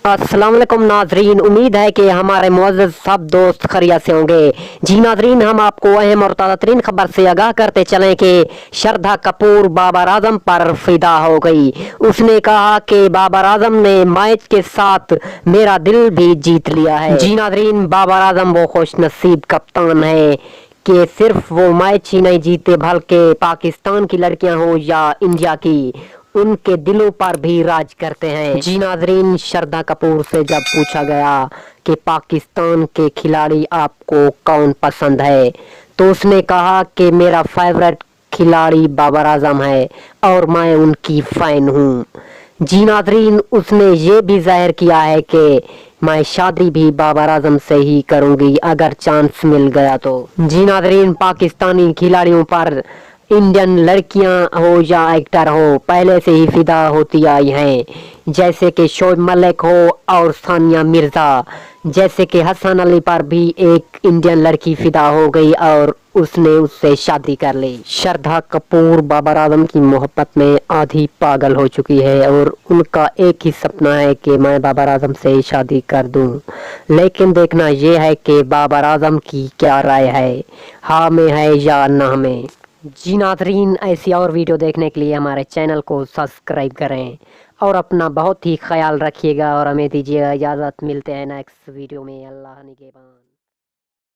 अस्सलाम वालेकुम नाजरीन, उम्मीद है कि हमारे मुअज़्ज़ज़ सब दोस्त खैरियत से होंगे। जी नाजरीन, हम आपको अहम और ताज़ा तरीन खबर से आगाह करते चलें कि श्रद्धा कपूर बाबर आजम पर फिदा हो गई। उसने कहा कि बाबर आजम ने मैच के साथ मेरा दिल भी जीत लिया है। जी नाजरीन, बाबर आजम वो खुश नसीब कप्तान है कि सिर्फ वो मैच ही नहीं जीते बल्कि पाकिस्तान की लड़कियां हो या इंडिया की, उनके दिलों पर भी राज करते हैं। जी नाजरीन, श्रद्धा कपूर से जब पूछा गया कि पाकिस्तान के खिलाड़ी आपको कौन पसंद है, तो उसने कहा कि मेरा फेवरेट खिलाड़ी बाबर आजम है और मैं उनकी फैन हूँ। जी नाजरीन, उसने ये भी जाहिर किया है कि मैं शादी भी बाबर आजम से ही करूंगी अगर चांस मिल गया तो। जी नाजरीन, पाकिस्तानी खिलाड़ियों पर इंडियन लड़कियां हो या एक्टर हो पहले से ही फिदा होती आई हैं, जैसे कि शोएब मलिक हो और सानिया मिर्जा। जैसे कि हसन अली पर भी एक इंडियन लड़की फिदा हो गई और उसने उससे शादी कर ली। श्रद्धा कपूर बाबर आजम की मोहब्बत में आधी पागल हो चुकी है और उनका एक ही सपना है कि मैं बाबर आजम से शादी कर दूं। लेकिन देखना यह है कि बाबर आजम की क्या राय है, हाँ में है या ना में। जी नाज़रीन, ऐसी और वीडियो देखने के लिए हमारे चैनल को सब्सक्राइब करें और अपना बहुत ही ख्याल रखिएगा और हमें दीजिएगा इजाज़त। मिलते हैं नेक्स्ट वीडियो में। अल्लाह निगहबान।